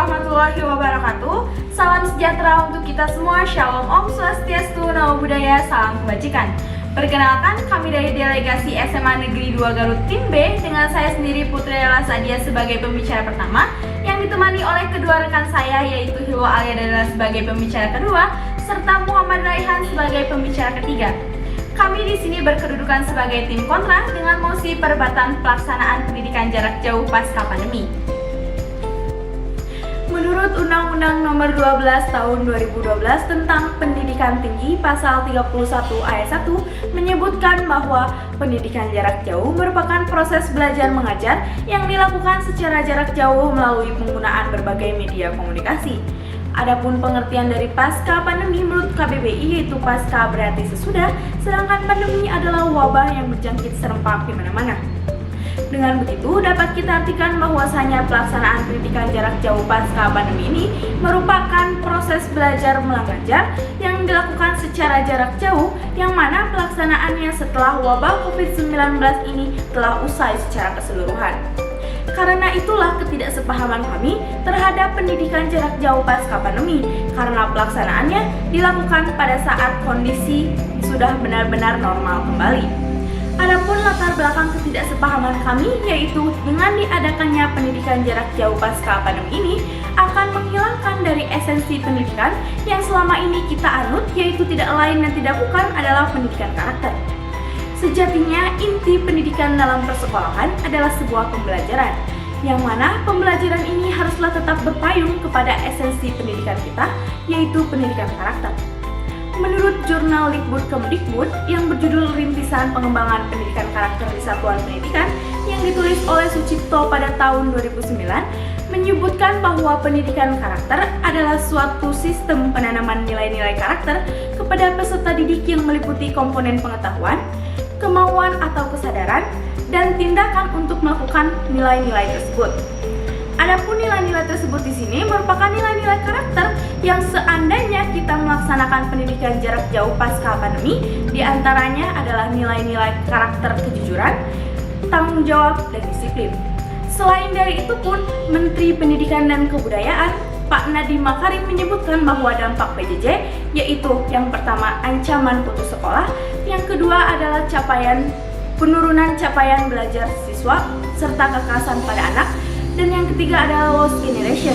warahmatullahi wabarakatuh. Salam sejahtera untuk kita semua. Shalom Om Swastiastu, Namo Buddhaya, salam kebajikan. Perkenalkan, kami dari Delegasi SMA Negeri 2 Garut Tim B dengan saya sendiri Putri Lela Sadia sebagai pembicara pertama, yang ditemani oleh kedua rekan saya yaitu Hilwa Alia Dalla sebagai pembicara kedua serta Muhammad Raihan sebagai pembicara ketiga. Kami di sini berkedudukan sebagai tim kontra dengan mosi percepatan pelaksanaan pendidikan jarak jauh pasca pandemi. Menurut Undang-Undang Nomor 12 Tahun 2012 tentang Pendidikan Tinggi Pasal 31 Ayat 1 menyebutkan bahwa pendidikan jarak jauh merupakan proses belajar mengajar yang dilakukan secara jarak jauh melalui penggunaan berbagai media komunikasi. Adapun pengertian dari pasca pandemi menurut KBBI yaitu pasca berarti sesudah, sedangkan pandemi adalah wabah yang berjangkit serempak di mana-mana. Dengan begitu, dapat kita artikan bahwasanya pelaksanaan pendidikan jarak jauh pasca pandemi ini merupakan proses belajar mengajar yang dilakukan secara jarak jauh, yang mana pelaksanaannya setelah wabah COVID-19 ini telah usai secara keseluruhan. Karena itulah ketidaksepahaman kami terhadap pendidikan jarak jauh pasca pandemi, karena pelaksanaannya dilakukan pada saat kondisi sudah benar-benar normal kembali. Adapun latar belakang ketidaksepahaman kami yaitu dengan diadakannya pendidikan jarak jauh pasca pandemi ini akan menghilangkan dari esensi pendidikan yang selama ini kita anut, yaitu tidak lain dan tidak bukan adalah pendidikan karakter. Sejatinya inti pendidikan dalam persekolahan adalah sebuah pembelajaran, yang mana pembelajaran ini haruslah tetap berpayung kepada esensi pendidikan kita, yaitu pendidikan karakter. Menurut jurnal Likbud Kemdikbud yang berjudul Rintisan Pengembangan Pendidikan Karakter di Satuan Pendidikan yang ditulis oleh Sucipto pada tahun 2009, menyebutkan bahwa pendidikan karakter adalah suatu sistem penanaman nilai-nilai karakter kepada peserta didik yang meliputi komponen pengetahuan, kemauan atau kesadaran, dan tindakan untuk melakukan nilai-nilai tersebut. Adapun nilai-nilai tersebut di sini merupakan nilai-nilai karakter yang seandainya kita melaksanakan pendidikan jarak jauh pasca pandemi, diantaranya adalah nilai-nilai karakter kejujuran, tanggung jawab, dan disiplin. Selain dari itu pun, Menteri Pendidikan dan Kebudayaan Pak Nadiem Makarim menyebutkan bahwa dampak PJJ yaitu yang pertama ancaman putus sekolah, yang kedua adalah penurunan capaian belajar siswa serta kekerasan pada anak, dan yang ketiga adalah lost generation.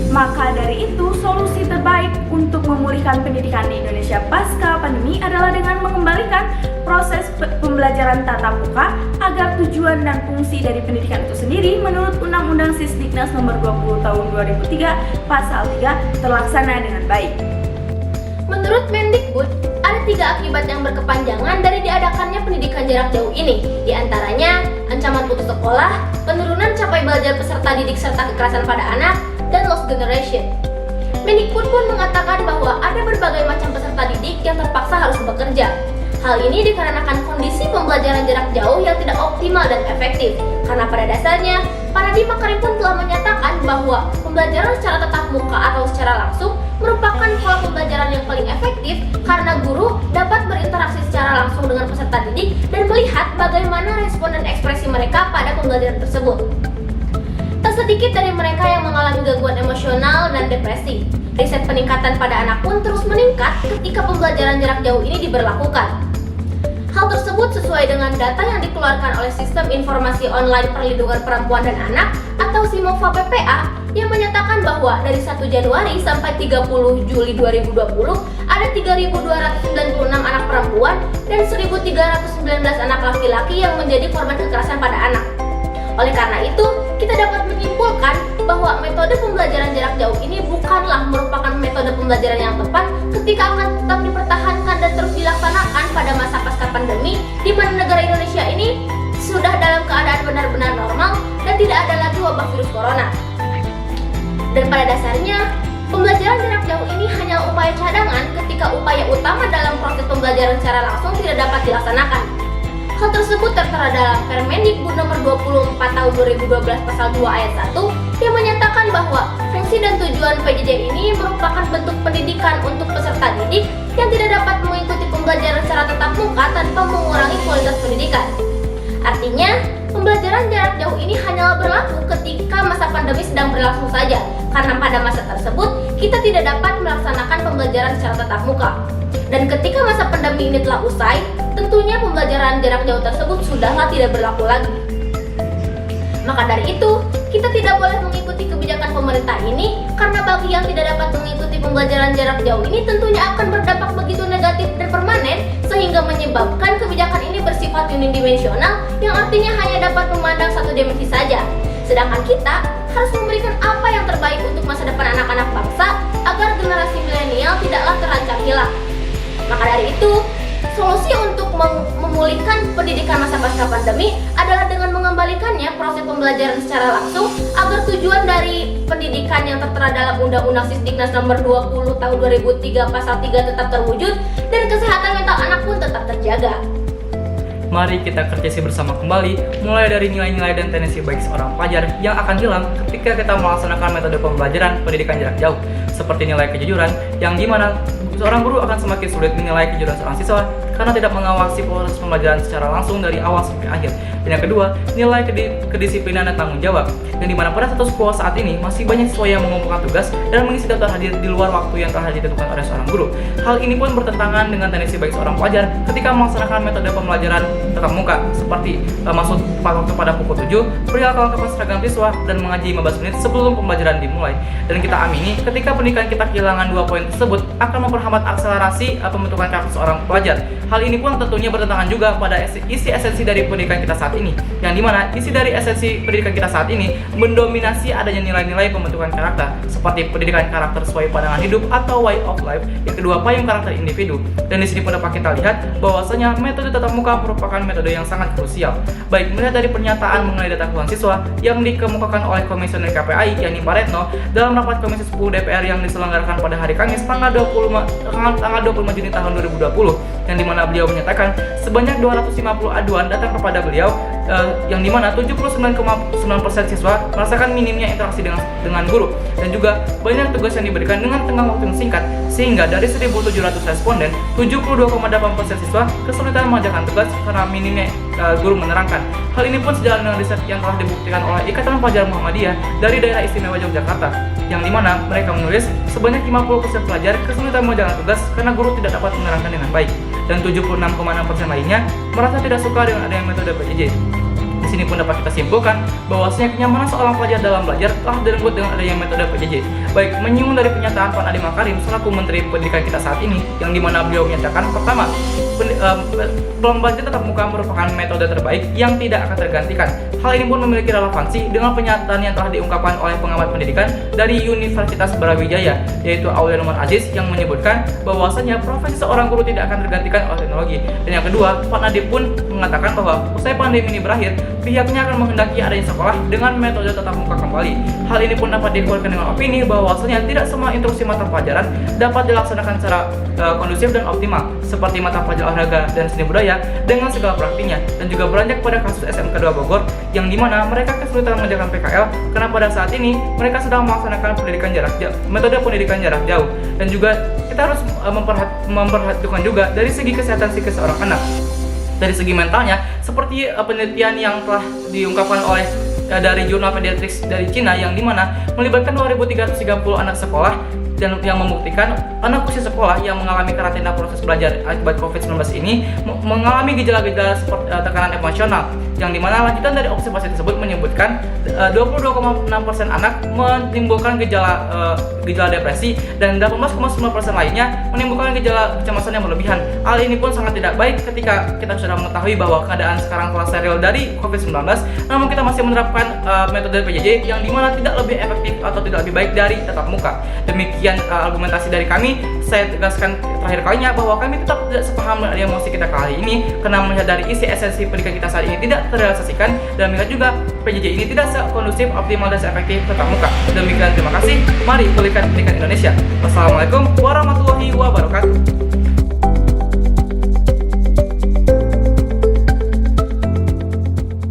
Maka dari itu, solusi terbaik untuk memulihkan pendidikan di Indonesia pasca pandemi adalah dengan mengembalikan proses pembelajaran tatap muka agar tujuan dan fungsi dari pendidikan itu sendiri menurut Undang-Undang Sisdiknas Nomor 20 Tahun 2003 Pasal 3 terlaksana dengan baik. Menurut Mendikbud, ada 3 akibat yang berkepanjangan dari diadakannya pendidikan jarak jauh ini. Di antaranya, ancaman putus sekolah, penurunan capai belajar peserta didik serta kekerasan pada anak, dan lost generation. Mendikbud pun mengatakan bahwa ada berbagai macam peserta didik yang terpaksa harus bekerja. Hal ini dikarenakan kondisi pembelajaran jarak jauh yang tidak optimal dan efektif. Karena pada dasarnya, Pak Nadiem Makarim pun telah menyatakan bahwa pembelajaran secara tatap muka atau secara langsung merupakan pola pembelajaran yang paling efektif karena guru dapat berinteraksi secara langsung dengan peserta didik dan melihat bagaimana respon dan ekspresi mereka pada pembelajaran tersebut. Tak sedikit dari mereka yang mengalami gangguan emosional dan depresi. Riset peningkatan pada anak pun terus meningkat ketika pembelajaran jarak jauh ini diberlakukan. Hal tersebut sesuai dengan data yang dikeluarkan oleh Sistem Informasi Online Perlindungan Perempuan dan Anak atau SIMOFA PPA yang menyatakan bahwa dari 1 Januari sampai 30 Juli 2020 ada 3.296 anak perempuan dan 1.319 anak laki-laki yang menjadi korban kekerasan pada anak. Oleh karena itu, kita dapat menyimpulkan bahwa metode pembelajaran jarak jauh ini bukanlah merupakan metode pembelajaran yang tepat ketika akan tetap dipertahankan dan terus dilaksanakan pada masa pasca pandemi, di mana negara Indonesia ini sudah dalam keadaan benar-benar normal dan tidak ada lagi wabah virus corona. Dan pada dasarnya, pembelajaran jarak jauh ini hanya upaya cadangan ketika upaya utama dalam proses pembelajaran secara langsung tidak dapat dilaksanakan. Hal tersebut tertera dalam Permendikbud Nomor 24 Tahun 2012 Pasal 2 Ayat 1 yang menyatakan bahwa fungsi dan tujuan PJJ ini merupakan bentuk pendidikan untuk peserta didik yang tidak dapat mengikuti pembelajaran secara tatap muka tanpa mengurangi kualitas pendidikan. Artinya, Pembelajaran jarak jauh ini hanyalah berlaku ketika masa pandemi sedang berlangsung saja, karena pada masa tersebut kita tidak dapat melaksanakan pembelajaran secara tatap muka. Dan ketika masa pandemi ini telah usai, tentunya pembelajaran jarak jauh tersebut sudahlah tidak berlaku lagi. Maka dari itu, kita tidak boleh mengikuti kebijakan pemerintah ini, karena bagi yang tidak dapat mengikuti pembelajaran jarak jauh ini tentunya akan berdampak begitu negatif dan permanen, sehingga menyebabkan kebijakan ini bersifat unidimensional, yang artinya hanya dapat memandang satu dimensi saja. Sedangkan kita harus memberikan apa yang terbaik untuk masa depan anak-anak bangsa, agar generasi milenial tidaklah terancam hilang. Maka dari itu, solusi untuk memulihkan pendidikan masa pasca pandemi adalah dengan mengembalikannya proses pembelajaran secara langsung, agar tujuan dari pendidikan yang tertera dalam Undang-Undang Sisdiknas nomor 20 tahun 2003 pasal 3 tetap terwujud, dan kesehatan mental anak pun tetap terjaga. Mari kita kritisi bersama kembali, mulai dari nilai-nilai dan tendensi baik seorang pelajar yang akan hilang ketika kita melaksanakan metode pembelajaran pendidikan jarak jauh, seperti nilai kejujuran, yang dimana seorang guru akan semakin sulit menilai kejujuran seorang siswa karena tidak mengawasi proses pembelajaran secara langsung dari awal sampai akhir. Dan yang kedua, nilai kedisiplinan dan tanggung jawab, yang dimana pada status quo saat ini masih banyak siswa yang mengumpulkan tugas dan mengisi daftar hadir di luar waktu yang telah ditentukan oleh seorang guru. Hal ini pun bertentangan dengan tendensi baik seorang pelajar ketika melaksanakan metode pembelajaran tatap muka, seperti masuk tepat waktu pada pukul 7, perihal kelengkapan seragam siswa, dan mengaji 15 menit sebelum pembelajaran dimulai. Dan kita amini ketika pendidikan kita kehilangan dua poin tersebut akan memperhambat akselerasi pembentukan karakter seorang pelajar. Hal ini pun tentunya bertentangan juga pada isi esensi dari pendidikan kita saat ini, yang dimana isi dari esensi pendidikan kita saat ini mendominasi adanya nilai-nilai pembentukan karakter, seperti pendidikan karakter sesuai pandangan hidup atau way of life. Yang kedua, payung karakter individu. Dan di sini pun dapat kita lihat bahwasanya metode tatap muka merupakan metode yang sangat krusial. Baik melihat dari pernyataan mengenai data keluhan siswa yang dikemukakan oleh Komisioner KPAI yakni Pak Retno dalam rapat Komisi 10 DPR yang diselenggarakan pada hari Kamis tanggal 25 Juni tahun 2020, yang dimana beliau menyatakan sebanyak 250 aduan datang kepada beliau, yang dimana 79,9% siswa merasakan minimnya interaksi dengan guru, dan juga banyak tugas yang diberikan dengan tenggang waktu yang singkat, sehingga dari 1.700 responden 72,8% siswa kesulitan mengerjakan tugas karena minimnya guru menerangkan. Hal ini pun sejalan dengan riset yang telah dibuktikan oleh Ikatan Pelajar Muhammadiyah dari Daerah Istimewa Yogyakarta, yang dimana mereka menulis sebanyak 50% pelajar kesulitan mengerjakan tugas karena guru tidak dapat menerangkan dengan baik, dan 76,6% lainnya merasa tidak suka dengan adanya metode PJJ. Di sini pun dapat kita simpulkan bahwasanya kenyamanan seorang pelajar dalam belajar telah direnggut dengan adanya metode PJJ. Baik, menyinggung dari pernyataan Pak Nadiem Makarim selaku Menteri Pendidikan kita saat ini, yang dimana beliau menyatakan pertama, pembelajaran tatap muka merupakan metode terbaik yang tidak akan tergantikan. Hal ini pun memiliki relevansi dengan pernyataan yang telah diungkapkan oleh pengamat pendidikan dari Universitas Brawijaya, yaitu Aulia Nomor Aziz, yang menyebutkan bahwasanya profesi seorang guru tidak akan tergantikan oleh teknologi. Dan yang kedua, Pak Nadiem pun mengatakan bahwa usai pandemi ini berakhir, pihaknya akan menghendaki adanya sekolah dengan metode tatap muka kembali. Hal ini pun dapat dikeluarkan dengan opini bahwasanya tidak semua instruksi mata pelajaran dapat dilaksanakan secara kondusif dan optimal, seperti mata pelajaran olahraga dan seni budaya dengan segala praktiknya. Dan juga beranjak pada kasus SMK 2 Bogor, yang dimana mereka kesulitan mengerjakan PKL karena pada saat ini mereka sedang melaksanakan pendidikan jarak jauh, metode pendidikan jarak jauh. Dan juga kita harus memperhatikan juga dari segi kesehatan psikis seorang anak. Dari segi mentalnya, seperti penelitian yang telah diungkapkan oleh dari jurnal Pediatrics dari Cina, yang dimana melibatkan 2.330 anak sekolah, dan yang membuktikan anak usia sekolah yang mengalami karantina proses belajar akibat COVID-19 ini mengalami gejala-gejala seperti tekanan emosional, yang dimana lanjutan dari observasi tersebut menyebutkan 22,6% anak menimbulkan gejala depresi, dan 18,9% lainnya menimbulkan gejala kecemasan yang berlebihan. Hal ini pun sangat tidak baik ketika kita sudah mengetahui bahwa keadaan sekarang telah steril dari COVID-19, namun kita masih menerapkan metode PJJ yang dimana tidak lebih efektif atau tidak lebih baik dari tatap muka. Demikian argumentasi dari kami. Saya tegaskan terakhir kalinya bahwa kami tetap tidak sepaham dengan emosi kita kali ini, karena melihat dari isi esensi pendidikan kita saat ini tidak terrealisasikan, dan melihat juga PJJ ini tidak sekondusif, optimal, dan efektif tatap muka. Demikian, terima kasih. Mari pulihkan pendidikan Indonesia. Wassalamualaikum warahmatullahi wabarakatuh.